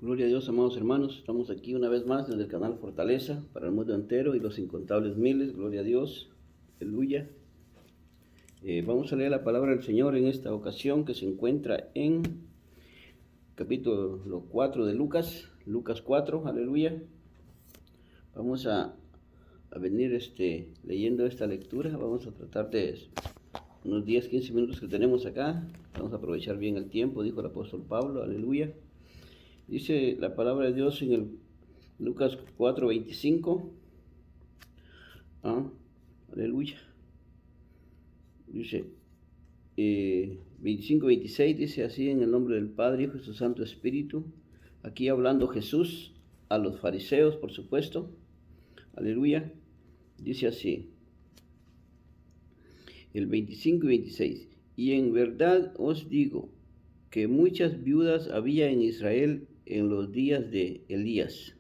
Gloria a Dios, amados hermanos. Estamos aquí una vez más desde el canal Fortaleza para el mundo entero y los incontables miles. Gloria a Dios. Aleluya. Vamos a leer la palabra del Señor en esta ocasión que se encuentra en capítulo 4 de Lucas. Lucas 4, aleluya. Vamos a venir leyendo esta lectura. Vamos a tratar de unos 10, 15 minutos que tenemos acá. Vamos a aprovechar bien el tiempo, dijo el apóstol Pablo, aleluya. Dice la palabra de Dios en el Lucas 4:25. Aleluya. Dice 25:26, dice así: en el nombre del Padre, Hijo y su Santo Espíritu. Aquí hablando Jesús a los fariseos, por supuesto. Aleluya. Dice así, el 25 y 26. Y en verdad os digo que muchas viudas había en Israel en los días de Elías,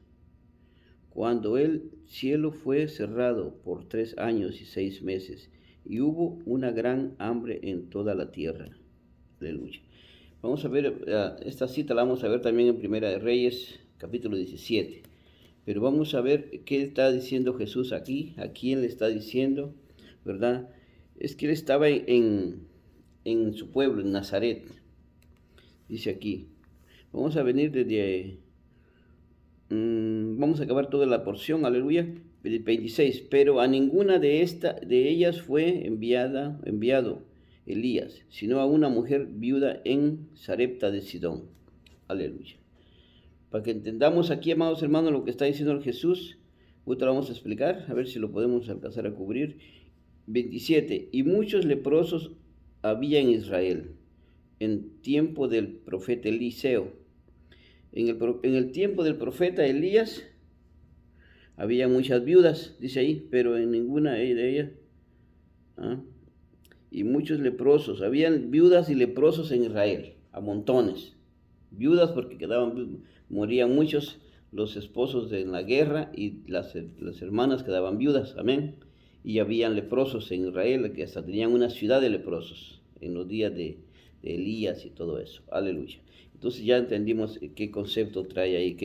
cuando el cielo fue cerrado por 3 años y 6 meses, y hubo una gran hambre en toda la tierra. Aleluya. Vamos a ver, esta cita la vamos a ver también en Primera de Reyes, capítulo 17. Pero vamos a ver qué está diciendo Jesús aquí, a quién le está diciendo, ¿verdad? Es que él estaba en su pueblo, en Nazaret. Dice aquí, vamos a venir desde, vamos a acabar toda la porción, aleluya. 26, pero a ninguna de ellas fue enviado Elías, sino a una mujer viuda en Sarepta de Sidón. Aleluya. Para que entendamos aquí, amados hermanos, lo que está diciendo el Jesús, ahorita lo vamos a explicar, a ver si lo podemos alcanzar a cubrir. 27, y muchos leprosos había en Israel, en tiempo del profeta Eliseo. En el tiempo del profeta Elías había muchas viudas, dice ahí, pero en ninguna de ellas. Y muchos leprosos, habían viudas y leprosos en Israel, a montones. Viudas porque morían muchos los esposos en la guerra, y las hermanas quedaban viudas, amén. Y habían leprosos en Israel, que hasta tenían una ciudad de leprosos en los días de Elías y todo eso, aleluya. Entonces ya entendimos qué concepto trae ahí,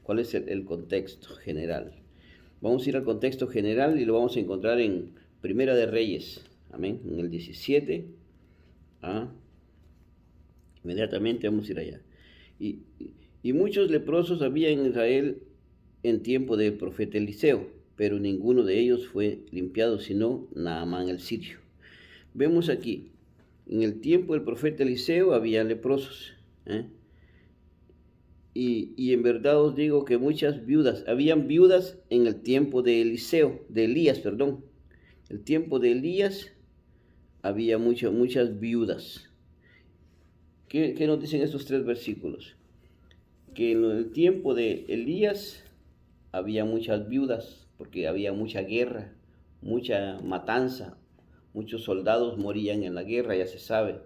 cuál es el contexto general. Vamos a ir al contexto general y lo vamos a encontrar en Primera de Reyes, amén, en el 17. Inmediatamente vamos a ir allá. Y muchos leprosos había en Israel en tiempo del profeta Eliseo, pero ninguno de ellos fue limpiado, sino Naamán el sirio. Vemos aquí, en el tiempo del profeta Eliseo había leprosos, y en verdad os digo que muchas viudas, habían viudas en el tiempo de Elías, perdón. El tiempo de Elías había muchas viudas. ¿Qué nos dicen estos 3 versículos? Que en el tiempo de Elías había muchas viudas, porque había mucha guerra, mucha matanza, muchos soldados morían en la guerra, ya se sabe.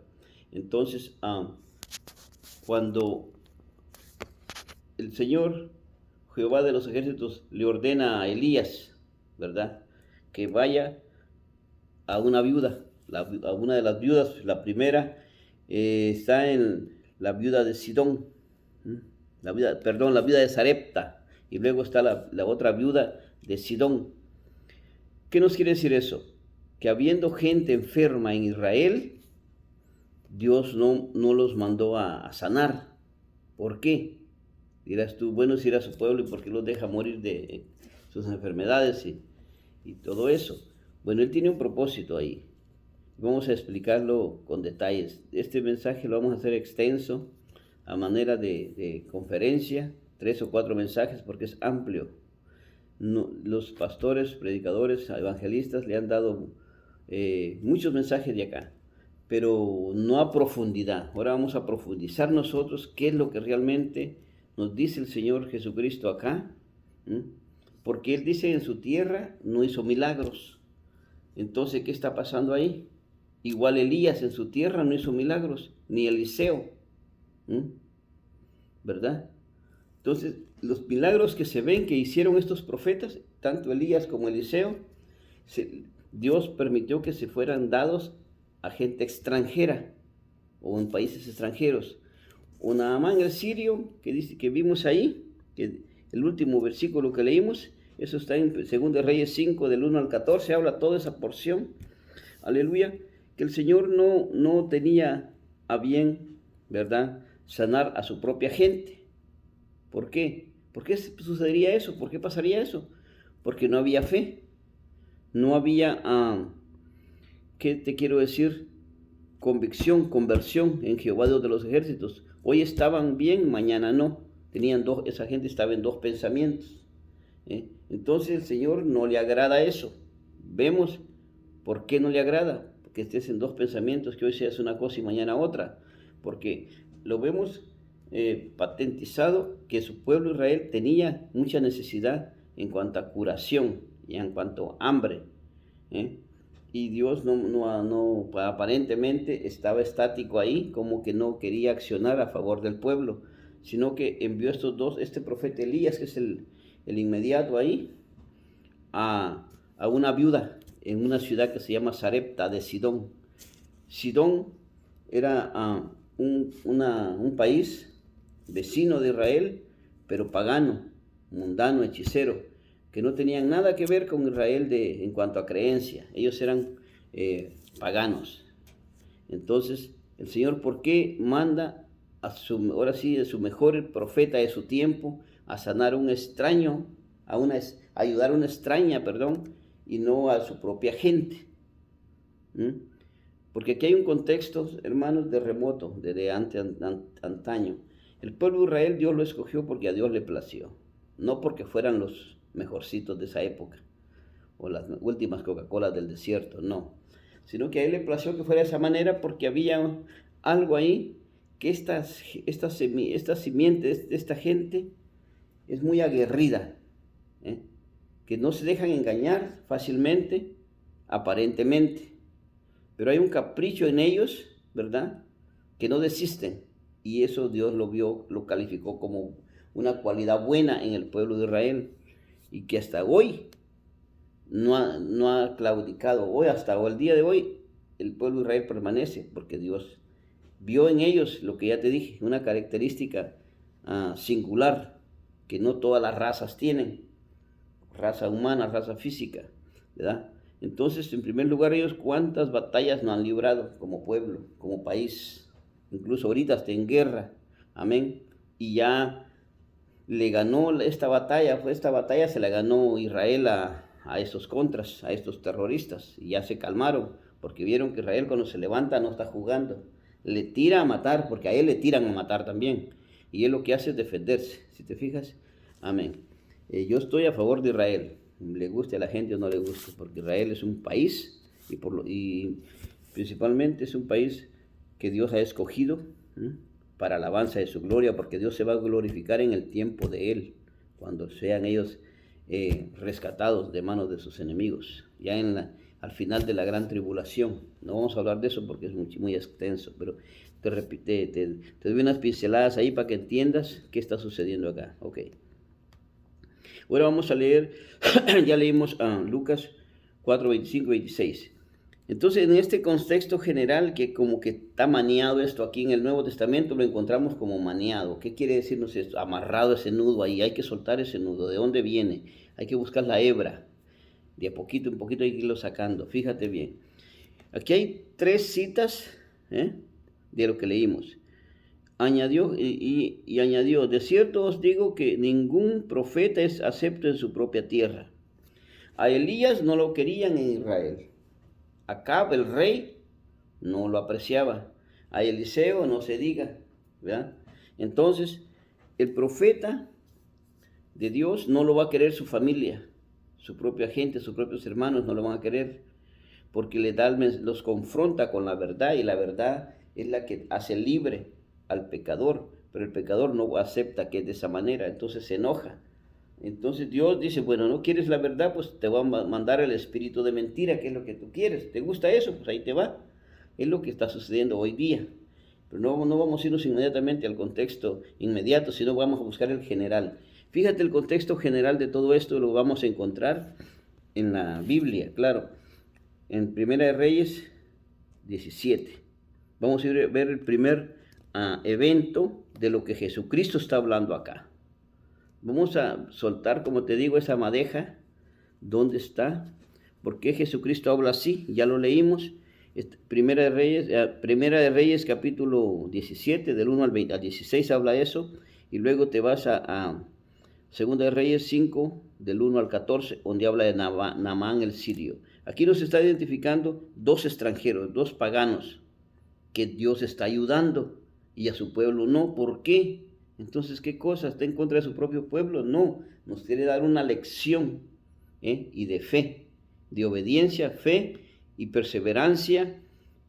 Entonces, cuando el Señor, Jehová de los ejércitos, le ordena a Elías, ¿verdad?, que vaya a una viuda, a una de las viudas, la primera está en la viuda de Sidón, la viuda de Sarepta, y luego está la otra viuda de Sidón. ¿Qué nos quiere decir eso? Que habiendo gente enferma en Israel, Dios no los mandó a sanar. ¿Por qué? Dirás tú, bueno, si era su pueblo, ¿y por qué los deja morir de sus enfermedades y todo eso? Bueno, Él tiene un propósito ahí. Vamos a explicarlo con detalles. Este mensaje lo vamos a hacer extenso, a manera de conferencia, 3 o 4 mensajes, porque es amplio. Los pastores, predicadores, evangelistas le han dado muchos mensajes de acá, pero no a profundidad. Ahora vamos a profundizar nosotros qué es lo que realmente nos dice el Señor Jesucristo acá, porque Él dice en su tierra no hizo milagros. Entonces, ¿qué está pasando ahí? Igual Elías en su tierra no hizo milagros, ni Eliseo, ¿verdad? Entonces, los milagros que se ven que hicieron estos profetas, tanto Elías como Eliseo, Dios permitió que se fueran dados a gente extranjera o en países extranjeros. o Naamán el sirio, que dice que vimos ahí, que el último versículo que leímos, eso está en 2 Reyes 5, del 1 al 14, habla toda esa porción, aleluya, que el Señor no tenía a bien, ¿verdad?, sanar a su propia gente. ¿Por qué? ¿Por qué sucedería eso? ¿Por qué pasaría eso? Porque no había fe, no había, ¿qué te quiero decir? Convicción, conversión en Jehová Dios de los ejércitos. Hoy estaban bien, mañana no. Esa gente estaba en dos pensamientos. Entonces el Señor no le agrada eso. Vemos por qué no le agrada, porque estés en dos pensamientos, que hoy seas una cosa y mañana otra. Porque lo vemos patentizado que su pueblo Israel tenía mucha necesidad en cuanto a curación y en cuanto a hambre. Y Dios aparentemente estaba estático ahí, como que no quería accionar a favor del pueblo, sino que envió este profeta Elías, que es el inmediato ahí, a una viuda en una ciudad que se llama Sarepta de Sidón. Sidón era un país vecino de Israel, pero pagano, mundano, hechicero, que no tenían nada que ver con Israel en cuanto a creencia. Ellos eran paganos. Entonces, el Señor, ¿por qué manda a su mejor profeta de su tiempo a sanar a un extraño, ayudar a una extraña, y no a su propia gente? Porque aquí hay un contexto, hermanos, de remoto, desde antaño. El pueblo de Israel Dios lo escogió porque a Dios le plació, no porque fueran los mejorcitos de esa época, o las últimas Coca-Cola del desierto, no, sino que a Él le plació que fuera de esa manera porque había algo ahí, que esta simiente de esta gente es muy aguerrida, que no se dejan engañar fácilmente, aparentemente, pero hay un capricho en ellos, ¿verdad?, que no desisten, y eso Dios lo vio, lo calificó como una cualidad buena en el pueblo de Israel, y que hasta hoy no ha claudicado. Hoy, hasta el día de hoy, el pueblo de Israel permanece, porque Dios vio en ellos lo que ya te dije, una característica singular, que no todas las razas tienen, raza humana, raza física, ¿verdad? Entonces, en primer lugar, ellos cuántas batallas no han librado como pueblo, como país, incluso ahorita está en guerra, amén, y ya le ganó esta batalla se la ganó Israel a estos contras, a estos terroristas, y ya se calmaron, porque vieron que Israel cuando se levanta no está jugando, le tira a matar, porque a él le tiran a matar también, y él lo que hace es defenderse, si te fijas, amén. Yo estoy a favor de Israel, le guste a la gente o no le guste, porque Israel es un país, y principalmente es un país que Dios ha escogido, para alabanza de su gloria, porque Dios se va a glorificar en el tiempo de Él, cuando sean ellos rescatados de manos de sus enemigos, ya al final de la gran tribulación. No vamos a hablar de eso porque es muy extenso, pero te doy unas pinceladas ahí para que entiendas qué está sucediendo acá. Ok. Ahora vamos a leer, ya leímos Lucas 4, 25, 26. Entonces, en este contexto general, que como que está maniado esto aquí en el Nuevo Testamento, lo encontramos como maniado. ¿Qué quiere decirnos esto? Amarrado ese nudo ahí, hay que soltar ese nudo. ¿De dónde viene? Hay que buscar la hebra. De a poquito en poquito hay que irlo sacando. Fíjate bien. Aquí hay 3 citas de lo que leímos. Añadió y añadió, de cierto os digo que ningún profeta es acepto en su propia tierra. A Elías no lo querían en Israel. Acab, el rey, no lo apreciaba. A Eliseo no se diga, ¿verdad? Entonces, el profeta de Dios no lo va a querer su familia, su propia gente, sus propios hermanos no lo van a querer, porque los confronta con la verdad, y la verdad es la que hace libre al pecador, pero el pecador no acepta que es de esa manera, entonces se enoja. Entonces Dios dice, bueno, ¿no quieres la verdad? Pues te va a mandar el espíritu de mentira, que es lo que tú quieres. ¿Te gusta eso? Pues ahí te va. Es lo que está sucediendo hoy día. Pero no vamos a irnos inmediatamente al contexto inmediato, sino vamos a buscar el general. Fíjate, el contexto general de todo esto lo vamos a encontrar en la Biblia, claro. En Primera de Reyes 17. Vamos a ver el primer evento de lo que Jesucristo está hablando acá. Vamos a soltar, como te digo, esa madeja. ¿Dónde está? ¿Por qué Jesucristo habla así? Ya lo leímos. Primera de Reyes capítulo 17, del 1 al 16 habla eso. Y luego te vas a Segunda de Reyes 5, del 1 al 14, donde habla de Naamán el sirio. Aquí nos está identificando dos extranjeros, dos paganos, que Dios está ayudando y a su pueblo no. ¿Por qué? Entonces, ¿qué cosa? ¿Está en contra de su propio pueblo? No, nos quiere dar una lección y de fe, de obediencia, fe y perseverancia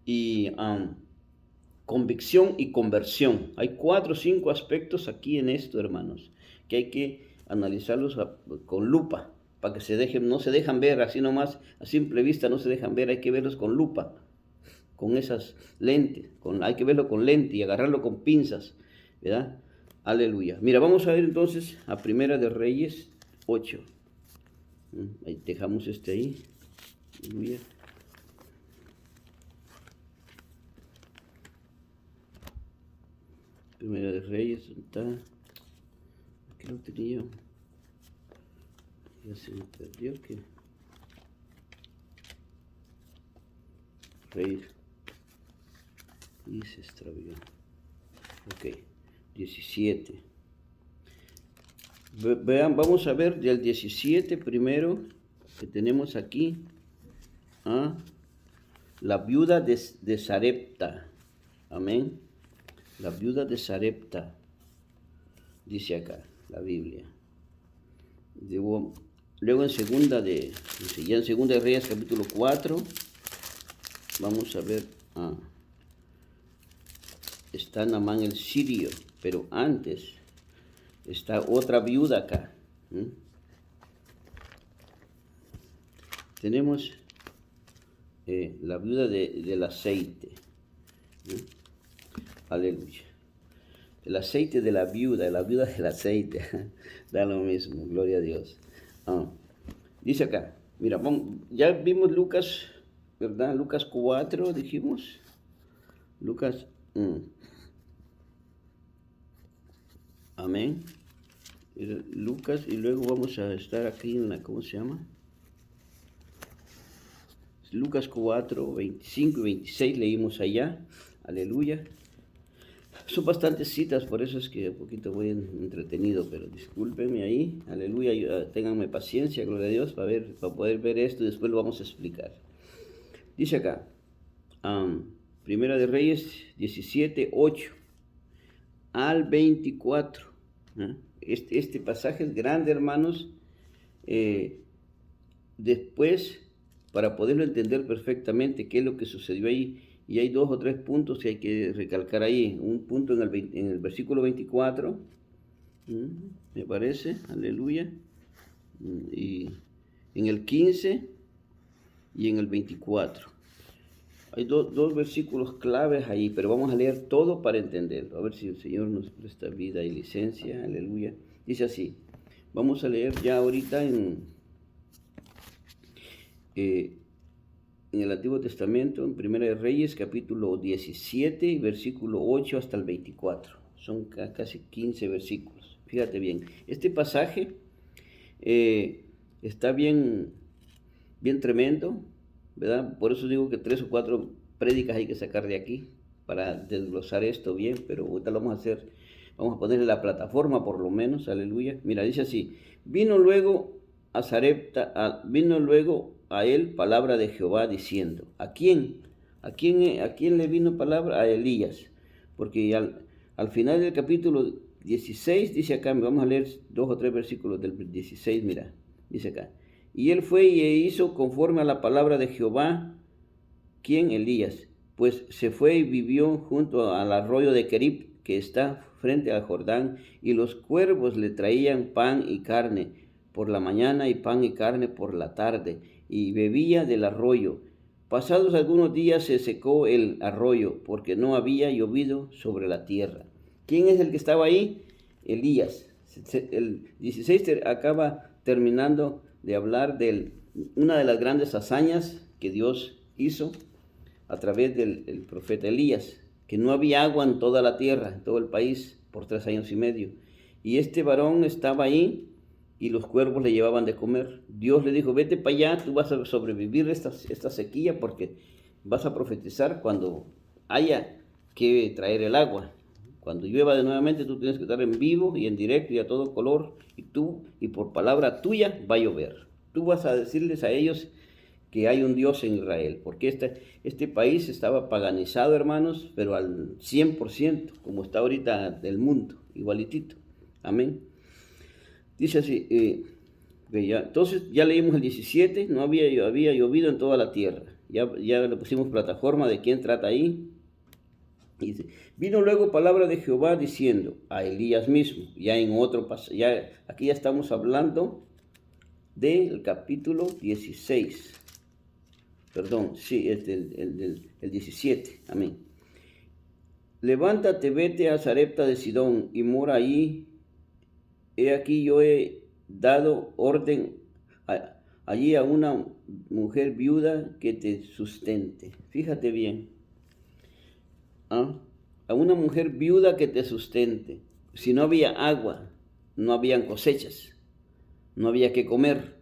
y convicción y conversión. Hay 4 o 5 aspectos aquí en esto, hermanos, que hay que analizarlos con lupa, para que no se dejan ver así nomás, a simple vista no se dejan ver, hay que verlos con lupa, con esas lentes, hay que verlo con lente y agarrarlo con pinzas, ¿verdad? Aleluya. Mira, vamos a ver entonces a Primera de Reyes 8. Ahí dejamos ahí. Aleluya. Primera de Reyes, ¿está? Aquí lo tenía. Ya se me perdió que. Reyes. Y se extravió. Ok, 17. Vean, vamos a ver del 17 primero, que tenemos aquí a la viuda de Sarepta. Amén. La viuda de Sarepta, dice acá la Biblia. Luego en segunda de Reyes capítulo 4, vamos a ver, está Naamán el sirio, pero antes está otra viuda acá. Tenemos la viuda del aceite. Aleluya. El aceite de la viuda del aceite. Da lo mismo, gloria a Dios. Dice acá, mira, ya vimos Lucas, ¿verdad? Lucas 4, dijimos. Lucas. Amén. Lucas, y luego vamos a estar aquí en ¿cómo se llama? Lucas 4, 25 y 26 leímos allá. Aleluya. Son bastantes citas, por eso es que un poquito voy entretenido, pero discúlpenme ahí. Aleluya, ténganme paciencia, gloria a Dios, para poder ver esto y después lo vamos a explicar. Dice acá, Primera de Reyes 17, 8 al 24. Este pasaje es grande, hermanos. Después, para poderlo entender perfectamente qué es lo que sucedió ahí, y hay 2 o 3 puntos que hay que recalcar ahí. Un punto en el versículo 24, me parece, aleluya, y en el 15 y en el 24. Hay dos versículos claves ahí, pero vamos a leer todo para entenderlo. A ver si el Señor nos presta vida y licencia, aleluya. Dice así, vamos a leer ya ahorita en el Antiguo Testamento, en Primera de Reyes, capítulo 17, versículo 8 hasta el 24. Son casi 15 versículos. Fíjate bien, este pasaje está bien tremendo, ¿verdad? Por eso digo que 3 o 4 prédicas hay que sacar de aquí para desglosar esto bien, pero ahorita lo vamos a hacer, vamos a ponerle la plataforma por lo menos, aleluya. Mira, dice así, vino luego a Sarepta, vino luego a él palabra de Jehová diciendo, ¿a quién le vino palabra? A Elías, porque al final del capítulo 16 dice acá, vamos a leer 2 o 3 versículos del 16, mira, dice acá, y él fue y hizo conforme a la palabra de Jehová. ¿Quién? Elías. Pues se fue y vivió junto al arroyo de Querib, que está frente al Jordán, y los cuervos le traían pan y carne por la mañana y pan y carne por la tarde, y bebía del arroyo. Pasados algunos días se secó el arroyo, porque no había llovido sobre la tierra. ¿Quién es el que estaba ahí? Elías. El 16 acaba terminando de hablar de una de las grandes hazañas que Dios hizo a través del profeta Elías. que no había agua en toda la tierra, en todo el país, por 3 años y medio. Y este varón estaba ahí y los cuervos le llevaban de comer. Dios le dijo, vete para allá, tú vas a sobrevivir esta sequía porque vas a profetizar cuando haya que traer el agua. Cuando llueva de nuevamente, tú tienes que estar en vivo y en directo y a todo color, y por palabra tuya va a llover. Tú vas a decirles a ellos que hay un Dios en Israel, porque este país estaba paganizado, hermanos, pero al 100%, como está ahorita del mundo, igualitito. Amén. Dice así, entonces ya leímos el 17, no había llovido en toda la tierra. Ya le pusimos plataforma de quién trata ahí. Dice, vino luego palabra de Jehová diciendo a Elías mismo, ya en otro paso, aquí ya estamos hablando del capítulo 16, perdón, sí, el 17, amén. Levántate, vete a Sarepta de Sidón y mora allí. He aquí yo he dado orden allí a una mujer viuda que te sustente. Fíjate bien. A una mujer viuda que te sustente. Si no había agua, no habían cosechas, no había que comer.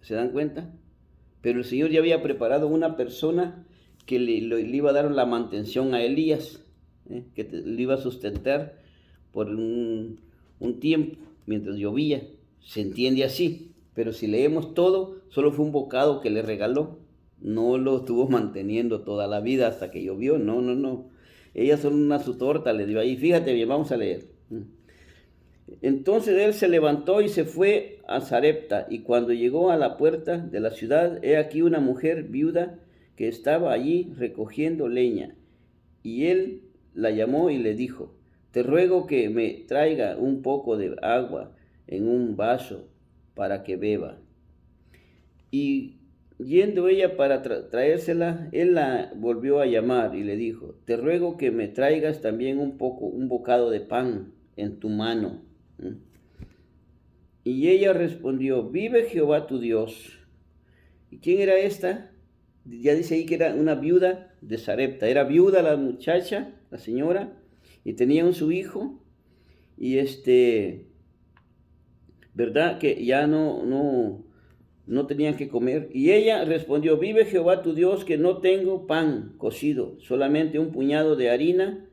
¿Se dan cuenta? Pero el Señor ya había preparado una persona que le iba a dar la mantención a Elías, que le iba a sustentar por un tiempo, mientras llovía. Se entiende así, pero si leemos todo, solo fue un bocado que le regaló. No lo estuvo manteniendo toda la vida hasta que llovió, no. Ella solo su torta le dio ahí. Fíjate bien, vamos a leer. Entonces él se levantó y se fue a Sarepta, y cuando llegó a la puerta de la ciudad, he aquí una mujer viuda que estaba allí recogiendo leña. Y él la llamó y le dijo, te ruego que me traiga un poco de agua en un vaso para que beba. Y yendo ella para traérsela, él la volvió a llamar y le dijo, te ruego que me traigas también un bocado de pan en tu mano. Y ella respondió, vive Jehová tu Dios. ¿Y quién era esta? Ya dice ahí que era una viuda de Sarepta. Era viuda la muchacha, la señora, y tenía su hijo, y verdad que ya no tenían que comer. Y ella respondió, vive Jehová tu Dios, que no tengo pan cocido, solamente un puñado de harina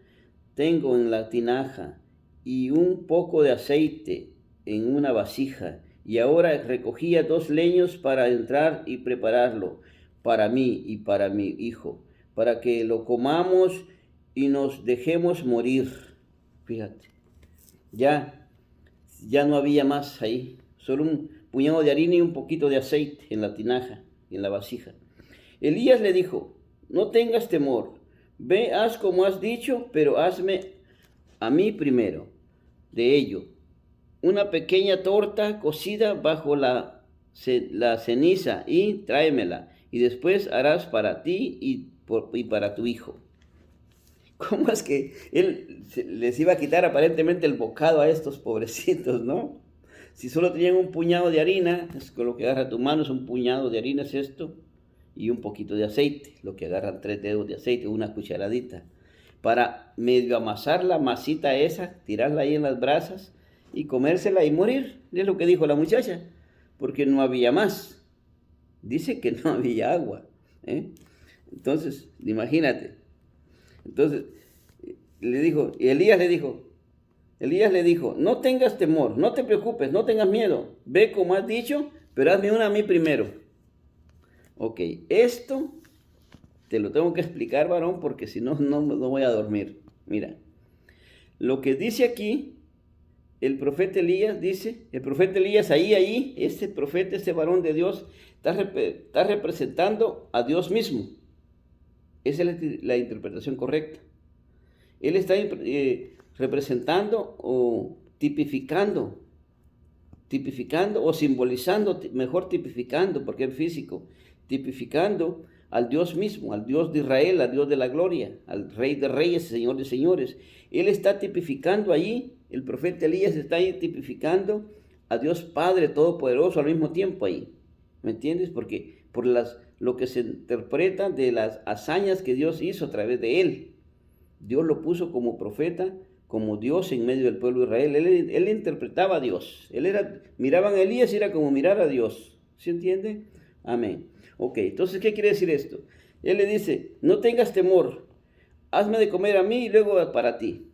tengo en la tinaja y un poco de aceite en una vasija. Y ahora recogía 2 leños para entrar y prepararlo para mí y para mi hijo, para que lo comamos y nos dejemos morir. Fíjate, ya no había más ahí, solo un puñado de harina y un poquito de aceite en la tinaja y en la vasija. Elías le dijo, no tengas temor, ve, haz como has dicho, pero hazme a mí primero de ello una pequeña torta cocida bajo la ceniza y tráemela, y después harás para ti y para tu hijo. ¿Cómo es que él les iba a quitar aparentemente el bocado a estos pobrecitos, no? Si solo tenían un puñado de harina, es con lo que agarra tu mano, es un puñado de harina, es esto, y un poquito de aceite, lo que agarran 3 dedos de aceite, una cucharadita, para medio amasar la masita esa, tirarla ahí en las brasas y comérsela y morir. Es lo que dijo la muchacha, porque no había más. Dice que no había agua. Entonces, imagínate. Entonces, Elías le dijo, no tengas temor, no te preocupes, no tengas miedo, ve como has dicho, pero hazme una a mí primero. Ok, esto te lo tengo que explicar, varón, porque si no, no voy a dormir. Mira, lo que dice aquí, el profeta Elías ahí, este profeta, este varón de Dios, está representando a Dios mismo. Esa es la interpretación correcta. Él está representando o tipificando o simbolizando, mejor tipificando, porque es físico, tipificando al Dios mismo, al Dios de Israel, al Dios de la gloria, al Rey de Reyes, Señor de Señores. Él está tipificando allí, el profeta Elías está ahí tipificando a Dios Padre Todopoderoso al mismo tiempo ahí. ¿Me entiendes? Porque lo que se interpreta de las hazañas que Dios hizo a través de él. Dios lo puso como profeta, como Dios en medio del pueblo de Israel. Él interpretaba a Dios. Miraban a Elías y era como mirar a Dios. ¿Se entiende? Amén. Ok, entonces, ¿qué quiere decir esto? Él le dice, no tengas temor, hazme de comer a mí y luego para ti.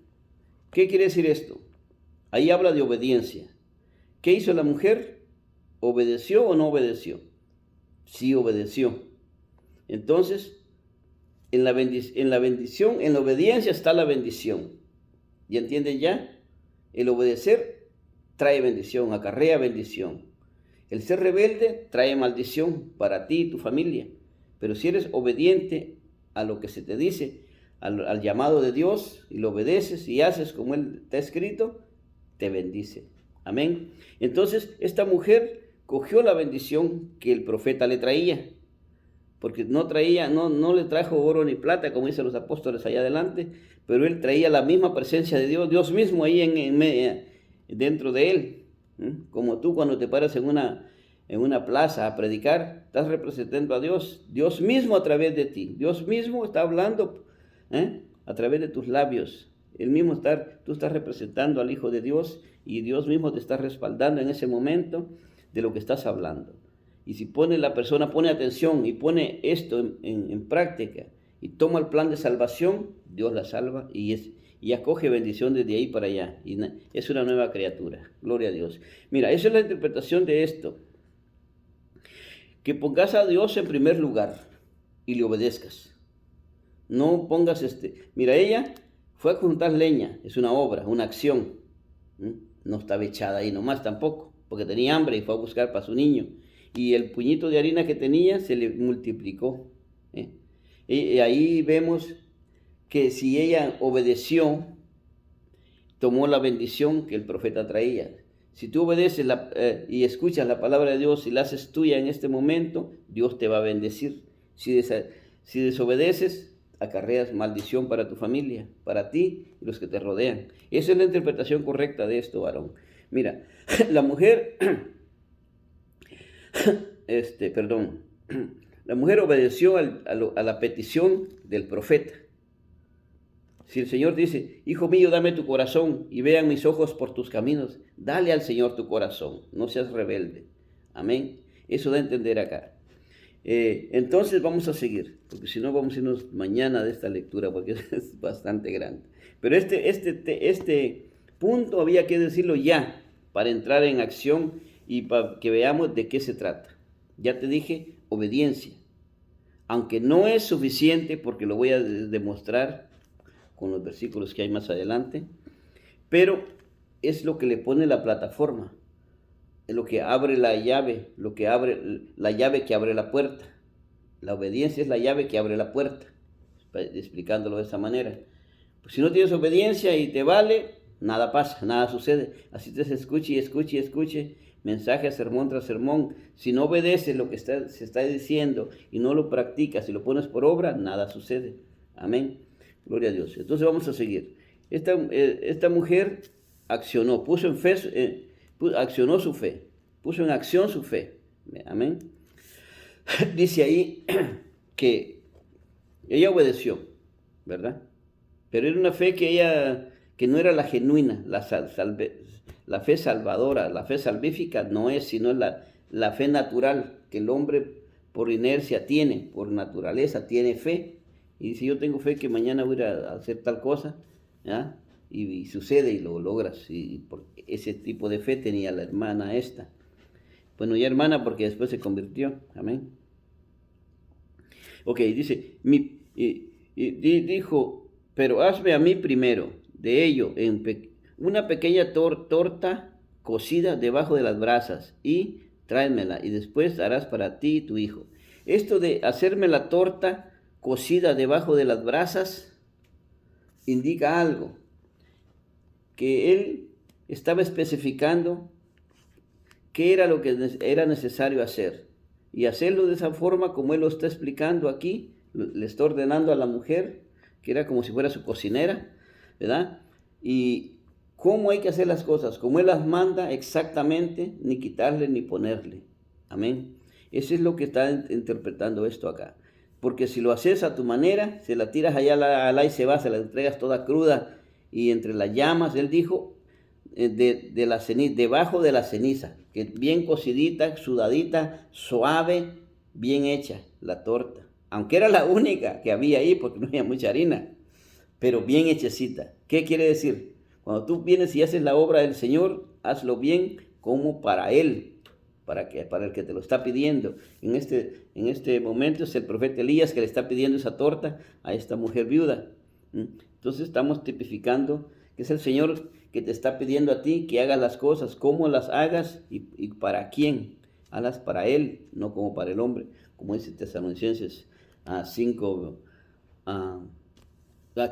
¿Qué quiere decir esto? Ahí habla de obediencia. ¿Qué hizo la mujer? ¿Obedeció o no obedeció? Sí obedeció. Entonces, en la bendición, en la obediencia está la bendición. ¿Ya entienden ya? El obedecer trae bendición, acarrea bendición. El ser rebelde trae maldición para ti y tu familia. Pero si eres obediente a lo que se te dice, al llamado de Dios, y lo obedeces y haces como Él te ha escrito, te bendice. Amén. Entonces, esta mujer cogió la bendición que el profeta le traía, porque no le trajo oro ni plata, como dicen los apóstoles allá adelante, pero él traía la misma presencia de Dios, Dios mismo ahí dentro de él. Como tú cuando te paras en una plaza a predicar, estás representando a Dios, Dios mismo a través de ti, Dios mismo está hablando a través de tus labios. Tú estás representando al Hijo de Dios y Dios mismo te está respaldando en ese momento de lo que estás hablando. Y si la persona pone atención y pone esto en práctica y toma el plan de salvación, Dios la salva y acoge bendición desde ahí para allá. Y es una nueva criatura. Gloria a Dios. Mira, esa es la interpretación de esto. Que pongas a Dios en primer lugar y le obedezcas. No pongas Mira, ella fue a juntar leña. Es una obra, una acción. No estaba echada ahí nomás tampoco, porque tenía hambre y fue a buscar para su niño. Y el puñito de harina que tenía se le multiplicó. Y ahí vemos que si ella obedeció, tomó la bendición que el profeta traía. Si tú obedeces y escuchas la palabra de Dios y la haces tuya en este momento, Dios te va a bendecir. Si desobedeces, acarreas maldición para tu familia, para ti y los que te rodean. Esa es la interpretación correcta de esto, varón. Mira, la mujer... La mujer obedeció a la petición del profeta. Si el Señor dice, hijo mío, dame tu corazón y vean mis ojos por tus caminos, dale al Señor tu corazón, no seas rebelde. Amén. Eso da a entender acá. Entonces vamos a seguir, porque si no vamos a irnos mañana de esta lectura, porque es bastante grande. Pero este punto había que decirlo ya, para entrar en acción y para que veamos de qué se trata. Ya te dije, obediencia. Aunque no es suficiente, porque lo voy a demostrar con los versículos que hay más adelante, pero es lo que le pone la plataforma, es lo que abre la llave, la llave que abre la puerta. La obediencia es la llave que abre la puerta, explicándolo de esa manera. Pues si no tienes obediencia y te vale, nada pasa, nada sucede. Así te escuche y escuche y escuche, mensaje, sermón tras sermón. Si no obedeces lo que se está diciendo y no lo practicas y lo pones por obra, nada sucede. Amén. Gloria a Dios. Entonces vamos a seguir. Esta mujer accionó, accionó su fe, puso en acción su fe. Amén. Dice ahí que ella obedeció, ¿verdad? Pero era una fe que no era la genuina, la fe salvadora, la fe salvífica no es, sino la fe natural que el hombre por inercia tiene, por naturaleza tiene fe. Y dice, yo tengo fe que mañana voy a ir a hacer tal cosa, ¿ya? Y sucede y lo logras. Y por ese tipo de fe tenía la hermana esta. Bueno, ya hermana porque después se convirtió. Amén. Ok, dice, dijo, pero hazme a mí primero de ello una pequeña torta cocida debajo de las brasas y tráemela y después harás para ti y tu hijo. Esto de hacerme la torta cocida debajo de las brasas indica algo, que él estaba especificando qué era lo que era necesario hacer y hacerlo de esa forma como él lo está explicando aquí. Le está ordenando a la mujer, que era como si fuera su cocinera, ¿verdad? Y cómo hay que hacer las cosas, como él las manda exactamente, ni quitarle ni ponerle. Amén. Eso es lo que está interpretando esto acá. porque si lo haces a tu manera, se la tiras allá al aire se va, se la entregas toda cruda y entre las llamas, él dijo, de la ceniza, debajo de la ceniza, que bien cocidita, sudadita, suave, bien hecha la torta. Aunque era la única que había ahí porque no había mucha harina, pero bien hechecita. ¿Qué quiere decir? Cuando tú vienes y haces la obra del Señor, hazlo bien como para Él, para el que te lo está pidiendo. En este momento es el profeta Elías que le está pidiendo esa torta a esta mujer viuda. Entonces estamos tipificando que es el Señor que te está pidiendo a ti que hagas las cosas, cómo las hagas y para quién. Hazlas para Él, no como para el hombre, como dice Tesalonicenses 5,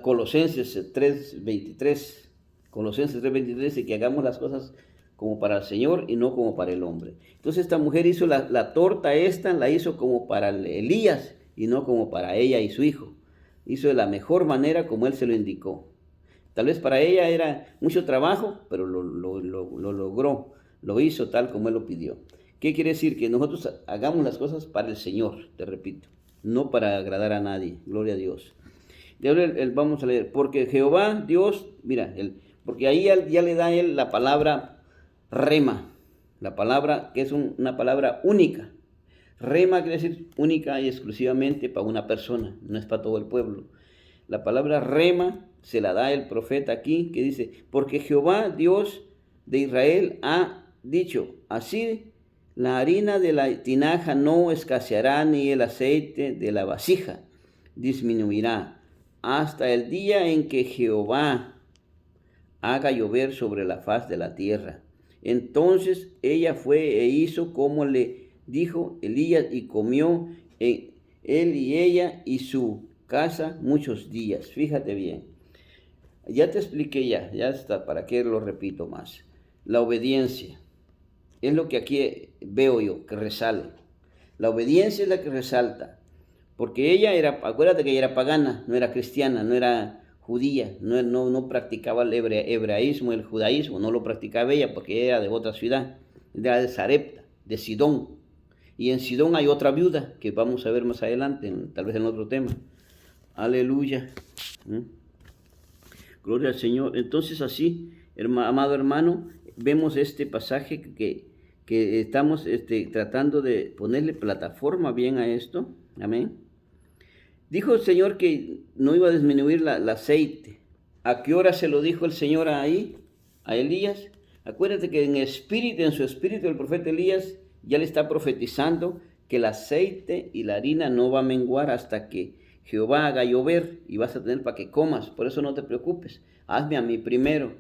Colosenses 3:23. Colosenses 3:23 dice que hagamos las cosas como para el Señor y no como para el hombre. Entonces esta mujer hizo la torta esta, la hizo como para Elías y no como para ella y su hijo. Hizo de la mejor manera como él se lo indicó. Tal vez para ella era mucho trabajo, pero lo logró, lo hizo tal como él lo pidió. ¿Qué quiere decir? Que nosotros hagamos las cosas para el Señor, te repito, no para agradar a nadie. Gloria a Dios. Y ahora vamos a leer, porque Jehová, Dios, mira, porque ahí ya le da él la palabra rema, la palabra que es una palabra única. Rema quiere decir única y exclusivamente para una persona, no es para todo el pueblo. La palabra rema se la da el profeta aquí, que dice, porque Jehová, Dios de Israel, ha dicho, así la harina de la tinaja no escaseará, ni el aceite de la vasija disminuirá, hasta el día en que Jehová haga llover sobre la faz de la tierra. Entonces ella fue e hizo como le dijo Elías, y comió él y ella y su casa muchos días. Fíjate bien, ya te expliqué ya está, para qué lo repito más. La obediencia es lo que aquí veo yo, que resale. La obediencia es la que resalta, porque ella era, acuérdate que ella era pagana, no era cristiana, no era judía, no practicaba el hebraísmo, el judaísmo, no lo practicaba ella porque era de otra ciudad, era de Sarepta, de Sidón. Y en Sidón hay otra viuda que vamos a ver más adelante, tal vez en otro tema. Aleluya. Gloria al Señor. Entonces así, amado hermano, vemos este pasaje que estamos tratando de ponerle plataforma bien a esto. Amén. Dijo el Señor que no iba a disminuir el aceite. ¿A qué hora se lo dijo el Señor ahí, a Elías? Acuérdate que en su espíritu, el profeta Elías ya le está profetizando que el aceite y la harina no va a menguar hasta que Jehová haga llover y vas a tener para que comas. Por eso no te preocupes. Hazme a mí primero.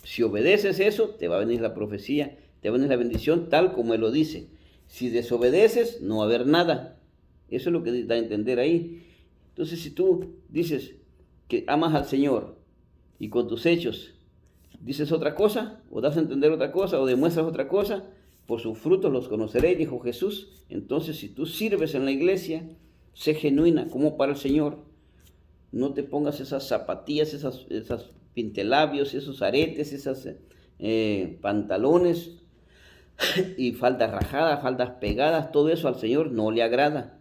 Si obedeces eso, te va a venir la profecía, te va a venir la bendición tal como Él lo dice. Si desobedeces, no va a haber nada. Eso es lo que da a entender ahí. Entonces, si tú dices que amas al Señor y con tus hechos dices otra cosa, o das a entender otra cosa, o demuestras otra cosa, por sus frutos los conoceréis, dijo Jesús. Entonces, si tú sirves en la iglesia, sé genuina, como para el Señor. No te pongas esas zapatillas, esas pintelabios, esos aretes, esas pantalones y faldas rajadas, faldas pegadas. Todo eso al Señor no le agrada.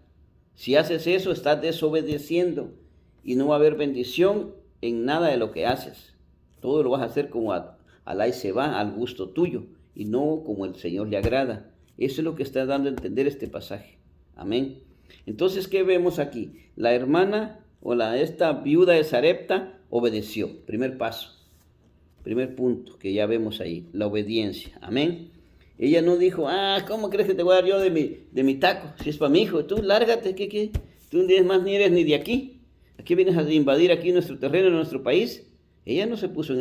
Si haces eso, estás desobedeciendo y no va a haber bendición en nada de lo que haces. Todo lo vas a hacer como al se va, al gusto tuyo, y no como el Señor le agrada. Eso es lo que está dando a entender este pasaje. Amén. Entonces, ¿qué vemos aquí? La hermana esta viuda de Sarepta obedeció. Primer paso, primer punto que ya vemos ahí, la obediencia. Amén. Ella no dijo, ¿cómo crees que te voy a dar yo de mi taco? Si es para mi hijo, tú lárgate, ¿qué? Tú ni eres ni de aquí. Aquí vienes a invadir aquí nuestro terreno, nuestro país. Ella no se puso en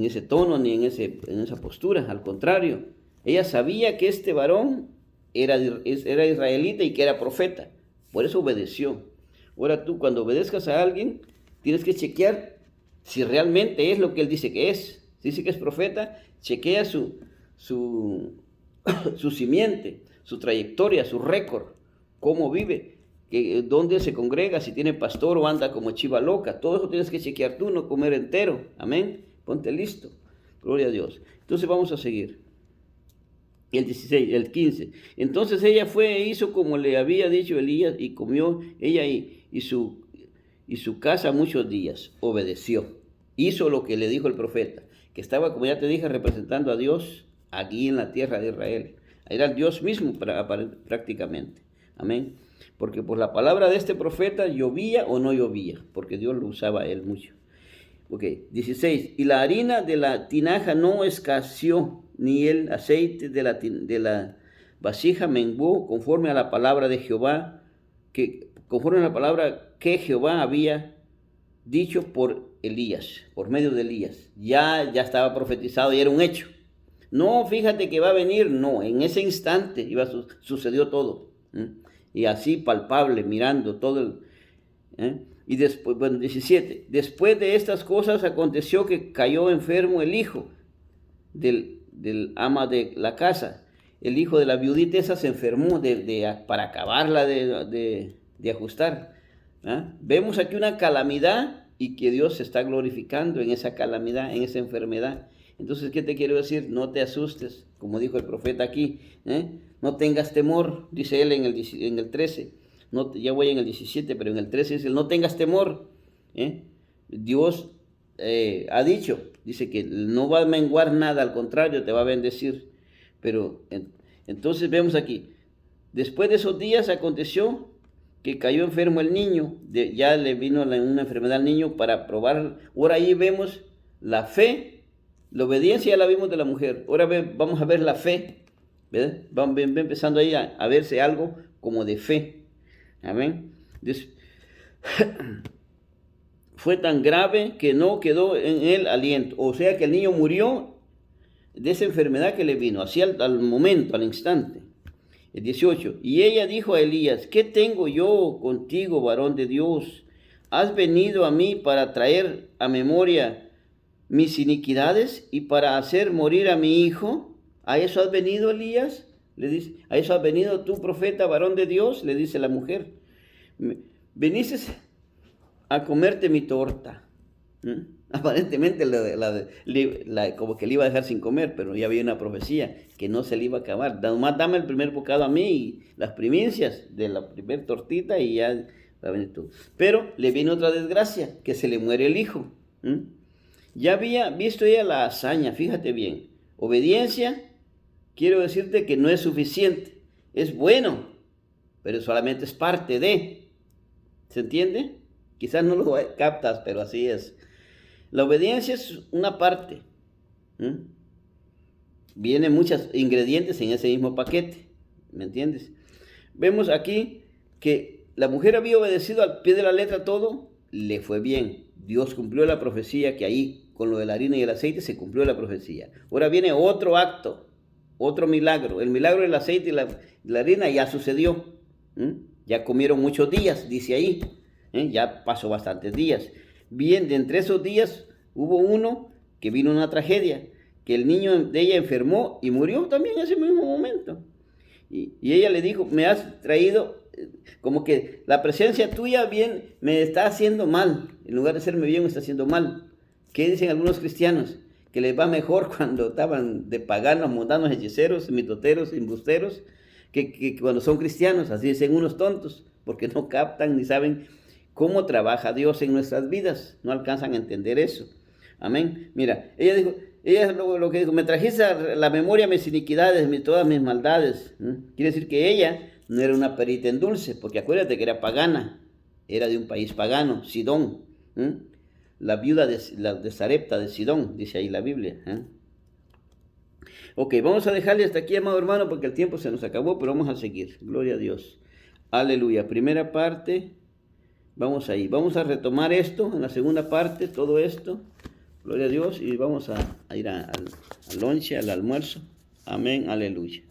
ese tono ni en esa postura, al contrario. Ella sabía que este varón era israelita y que era profeta, por eso obedeció. Ahora tú, cuando obedezcas a alguien, tienes que chequear si realmente es lo que él dice que es. Si dice que es profeta, chequea su simiente, su trayectoria, su récord, cómo vive, dónde se congrega, si tiene pastor o anda como chiva loca. Todo eso tienes que chequear tú, no comer entero. Amén. Ponte listo. Gloria a Dios. Entonces vamos a seguir. El 16, el 15. Entonces ella fue e hizo como le había dicho Elías y comió ella y su casa muchos días. Obedeció. Hizo lo que le dijo el profeta, que estaba, como ya te dije, representando a Dios aquí en la tierra de Israel. Era el Dios mismo prácticamente. Amén. Porque por la palabra de este profeta llovía o no llovía, porque Dios lo usaba a él mucho. Ok, 16. Y la harina de la tinaja no escaseó, ni el aceite de la vasija menguó, conforme a la palabra de Jehová, conforme a la palabra que Jehová había dicho por Elías, por medio de Elías. Ya estaba profetizado y era un hecho. No, fíjate que va a venir, no, en ese instante sucedió todo. Y así palpable, mirando todo Y después, bueno, 17. Después de estas cosas aconteció que cayó enfermo el hijo del ama de la casa. El hijo de la viudita esa se enfermó para acabarla de ajustar. Vemos aquí una calamidad y que Dios se está glorificando en esa calamidad, en esa enfermedad. Entonces, ¿qué te quiero decir? No te asustes, como dijo el profeta aquí. No tengas temor, dice él en el 13. No, ya voy en el 17, pero en el 13 dice, no tengas temor. Dios ha dicho, dice que no va a menguar nada, al contrario, te va a bendecir. Pero entonces vemos aquí, después de esos días aconteció que cayó enfermo el niño, ya le vino una enfermedad al niño para probar. Ahora ahí vemos la fe, la obediencia ya la vimos de la mujer. Ahora vamos a ver la fe, ¿verdad? Va empezando ahí a verse algo como de fe. Amén. Fue tan grave que no quedó en él aliento. O sea que el niño murió de esa enfermedad que le vino, así al momento, al instante. El 18. Y ella dijo a Elías, ¿qué tengo yo contigo, varón de Dios? ¿Has venido a mí para traer a memoria mis iniquidades y para hacer morir a mi hijo? ¿A eso has venido, Elías? Le dice, ¿a eso has venido tú, profeta, varón de Dios? Le dice la mujer. Veniste a comerte mi torta. Aparentemente como que le iba a dejar sin comer, pero ya había una profecía que no se le iba a acabar. Nomás dame el primer bocado a mí y las primicias de la primer tortita y ya va a venir tú. Pero le viene otra desgracia, que se le muere el hijo. Ya había visto ella la hazaña, fíjate bien. Obediencia, quiero decirte que no es suficiente. Es bueno, pero solamente es parte de. ¿Se entiende? Quizás no lo captas, pero así es. La obediencia es una parte. Vienen muchos ingredientes en ese mismo paquete. ¿Me entiendes? Vemos aquí que la mujer había obedecido al pie de la letra todo, le fue bien. Dios cumplió la profecía, que ahí con lo de la harina y el aceite se cumplió la profecía. Ahora viene otro acto, otro milagro. El milagro del aceite y la harina ya sucedió. Ya comieron muchos días, dice ahí. Ya pasó bastantes días. Bien, de entre esos días hubo uno que vino una tragedia, que el niño de ella enfermó y murió también en ese mismo momento. Y ella le dijo, me has traído, como que la presencia tuya bien me está haciendo mal, en lugar de hacerme bien me está haciendo mal. ¿Qué dicen algunos cristianos? Que les va mejor cuando estaban de paganos, mundanos, hechiceros, mitoteros, embusteros, que cuando son cristianos. Así dicen unos tontos, porque no captan ni saben cómo trabaja Dios en nuestras vidas. No alcanzan a entender eso. Amén. Mira, ella lo que dijo, me trajiste a la memoria mis iniquidades, todas mis maldades. Quiere decir que ella no era una perita en dulce, porque acuérdate que era pagana, era de un país pagano, Sidón. La viuda de Sarepta de Sidón, dice ahí la Biblia. Ok, vamos a dejarle hasta aquí, amado hermano, porque el tiempo se nos acabó, pero vamos a seguir. Gloria a Dios. Aleluya. Primera parte. Vamos ahí, vamos a retomar esto en la segunda parte, todo esto, gloria a Dios, y vamos a ir al lonche, al almuerzo. Amén, aleluya.